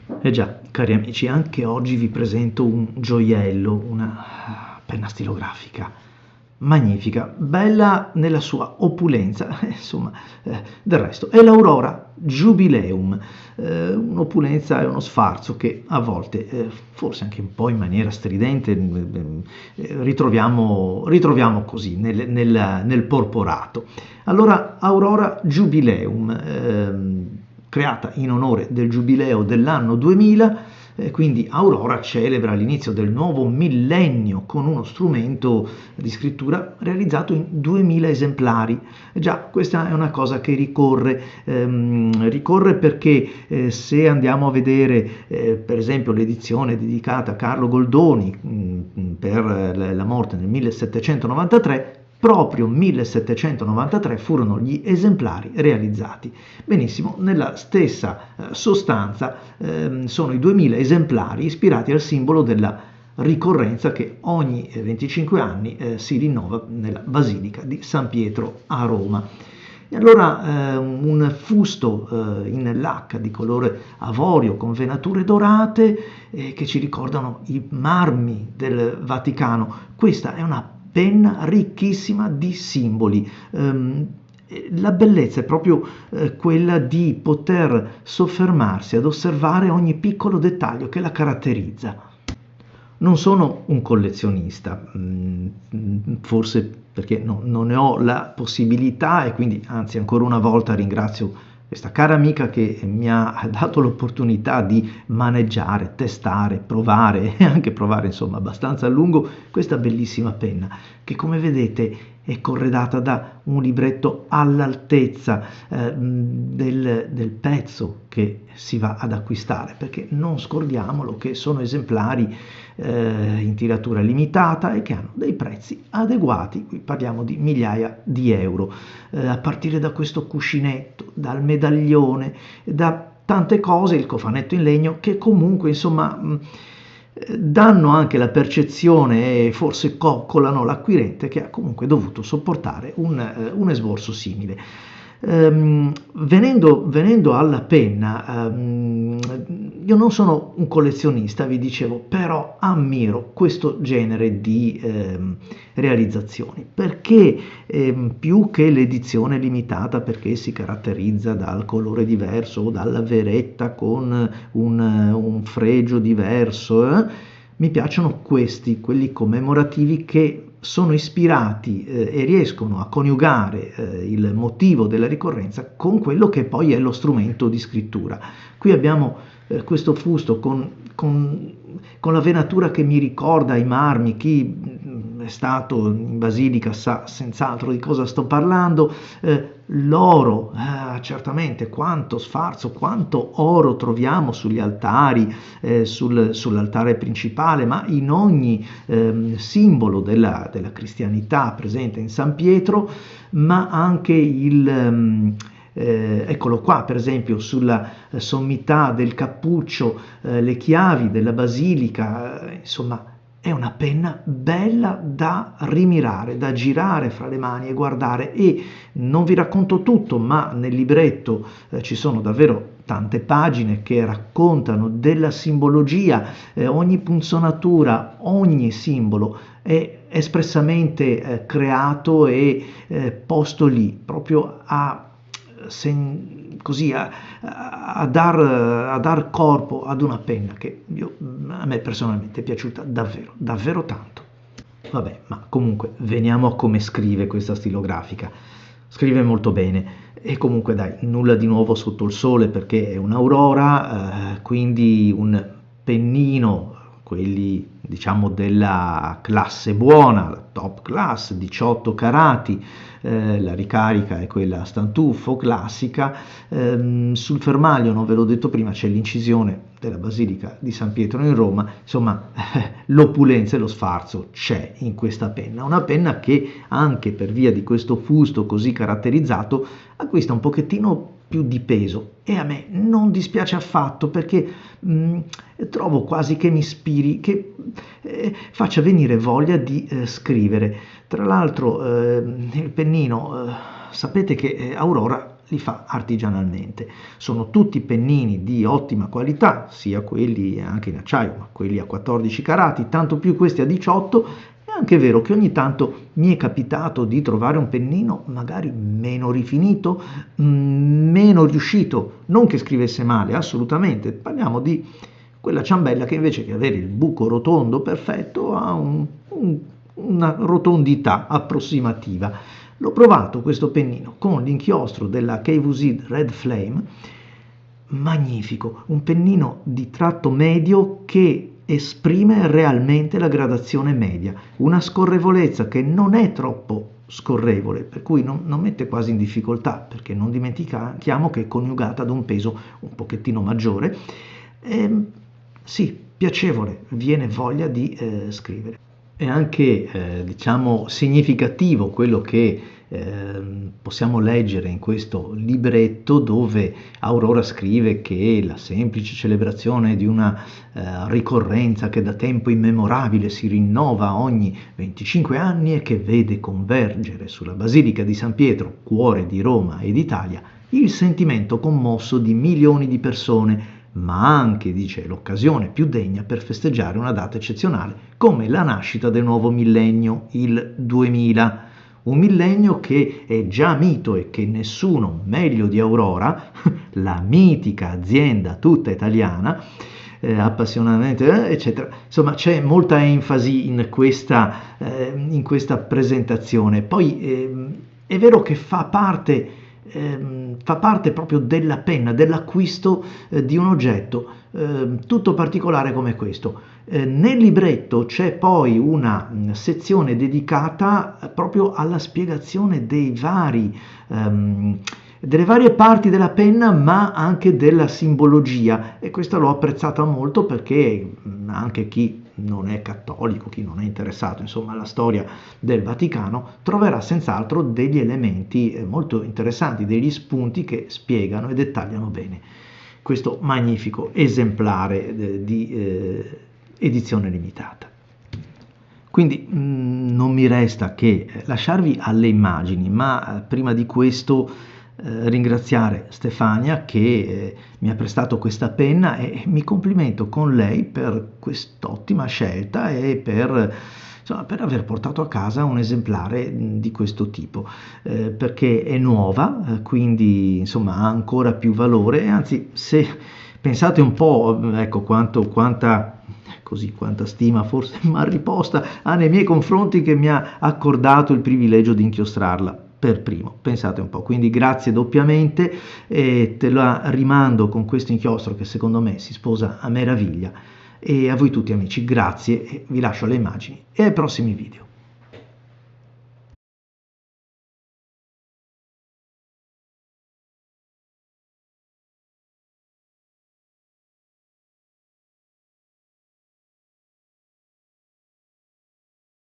Eh già, cari amici, anche oggi vi presento un gioiello, una penna stilografica magnifica, bella nella sua opulenza, insomma, del resto è l'Aurora Jubileum, un'opulenza e uno sfarzo che a volte, forse anche un po' in maniera stridente, ritroviamo così nel porporato. Allora, Aurora Jubileum, creata in onore del giubileo dell'anno 2000, quindi Aurora celebra l'inizio del nuovo millennio con uno strumento di scrittura realizzato in 2000 esemplari. Già, questa è una cosa che ricorre perché se andiamo a vedere per esempio l'edizione dedicata a Carlo Goldoni per la morte nel 1793, proprio 1793 furono gli esemplari realizzati. Benissimo, nella stessa sostanza sono i 2000 esemplari ispirati al simbolo della ricorrenza che ogni 25 anni si rinnova nella Basilica di San Pietro a Roma. E allora un fusto in lacca di colore avorio con venature dorate che ci ricordano i marmi del Vaticano. Questa è una penna ricchissima di simboli. La bellezza è proprio quella di poter soffermarsi ad osservare ogni piccolo dettaglio che la caratterizza. Non sono un collezionista, forse perché non ne ho la possibilità e quindi anzi ancora una volta ringrazio questa cara amica che mi ha dato l'opportunità di maneggiare, testare, provare e anche provare insomma abbastanza a lungo questa bellissima penna che come vedete è corredata da un libretto all'altezza del pezzo che si va ad acquistare, perché non scordiamolo che sono esemplari in tiratura limitata e che hanno dei prezzi adeguati, qui parliamo di migliaia di euro, a partire da questo cuscinetto, dal medaglione, da tante cose, il cofanetto in legno che comunque insomma danno anche la percezione e forse coccolano l'acquirente che ha comunque dovuto sopportare un esborso simile. Venendo alla penna, io non sono un collezionista, vi dicevo, però ammiro questo genere di realizzazioni perché più che l'edizione limitata perché si caratterizza dal colore diverso o dalla veretta con un fregio diverso, mi piacciono quelli commemorativi che sono ispirati e riescono a coniugare il motivo della ricorrenza con quello che poi è lo strumento di scrittura. Qui abbiamo questo fusto con la venatura che mi ricorda i marmi, chi è stato in Basilica sa senz'altro di cosa sto parlando, l'oro, certamente quanto sfarzo, quanto oro troviamo sugli altari, sull'altare principale, ma in ogni simbolo della cristianità presente in San Pietro, ma anche eccolo qua per esempio sulla sommità del cappuccio, le chiavi della basilica, insomma è una penna bella da rimirare, da girare fra le mani e guardare e non vi racconto tutto, ma nel libretto ci sono davvero tante pagine che raccontano della simbologia, ogni punzonatura, ogni simbolo è espressamente creato e posto lì proprio così a dar corpo ad una penna che a me personalmente è piaciuta davvero, davvero tanto. Vabbè, ma comunque veniamo a come scrive questa stilografica. Scrive molto bene e comunque dai, nulla di nuovo sotto il sole perché è un'aurora, quindi un pennino, quelli diciamo della classe buona, la top class, 18 carati, la ricarica è quella stantuffo classica, sul fermaglio, non ve l'ho detto prima, c'è l'incisione della Basilica di San Pietro in Roma, insomma l'opulenza e lo sfarzo c'è in questa penna, una penna che anche per via di questo fusto così caratterizzato acquista un pochettino più di peso e a me non dispiace affatto perché trovo quasi che mi ispiri, che faccia venire voglia di scrivere. Tra l'altro il pennino, sapete che Aurora li fa artigianalmente. Sono tutti pennini di ottima qualità, sia quelli anche in acciaio, ma quelli a 14 carati, tanto più questi a 18. È anche vero che ogni tanto mi è capitato di trovare un pennino magari meno rifinito, meno riuscito, non che scrivesse male, assolutamente, parliamo di quella ciambella che invece che avere il buco rotondo perfetto ha una rotondità approssimativa. L'ho provato questo pennino con l'inchiostro della KWZ Red Flame, magnifico, un pennino di tratto medio che esprime realmente la gradazione media, una scorrevolezza che non è troppo scorrevole, per cui non mette quasi in difficoltà, perché non dimentichiamo che è coniugata ad un peso un pochettino maggiore. Sì, piacevole, viene voglia di scrivere. È anche diciamo significativo quello che possiamo leggere in questo libretto, dove Aurora scrive che la semplice celebrazione di una ricorrenza che da tempo immemorabile si rinnova ogni 25 anni e che vede convergere sulla Basilica di San Pietro, cuore di Roma e d'Italia, il sentimento commosso di milioni di persone, ma anche, dice, l'occasione più degna per festeggiare una data eccezionale come la nascita del nuovo millennio, il 2000. Un millennio che è già mito e che nessuno meglio di Aurora, la mitica azienda tutta italiana, appassionatamente, eccetera. Insomma, c'è molta enfasi in questa presentazione. Poi è vero che fa parte proprio della penna, dell'acquisto di un oggetto tutto particolare come questo. Nel libretto c'è poi una sezione dedicata proprio alla spiegazione delle varie parti della penna, ma anche della simbologia, e questo l'ho apprezzata molto, perché anche chi non è cattolico, chi non è interessato insomma alla storia del Vaticano, troverà senz'altro degli elementi molto interessanti, degli spunti che spiegano e dettagliano bene questo magnifico esemplare di edizione limitata. Quindi non mi resta che lasciarvi alle immagini, ma prima di questo ringraziare Stefania che mi ha prestato questa penna, e mi complimento con lei per quest'ottima scelta e per aver portato a casa un esemplare di questo tipo, perché è nuova, quindi insomma ha ancora più valore, e anzi, se pensate un po', ecco, quanta stima forse mal riposta ha nei miei confronti, che mi ha accordato il privilegio di inchiostrarla per primo, pensate un po'. Quindi grazie doppiamente, e te la rimando con questo inchiostro che secondo me si sposa a meraviglia. E a voi tutti amici, grazie, e vi lascio alle immagini e ai prossimi video.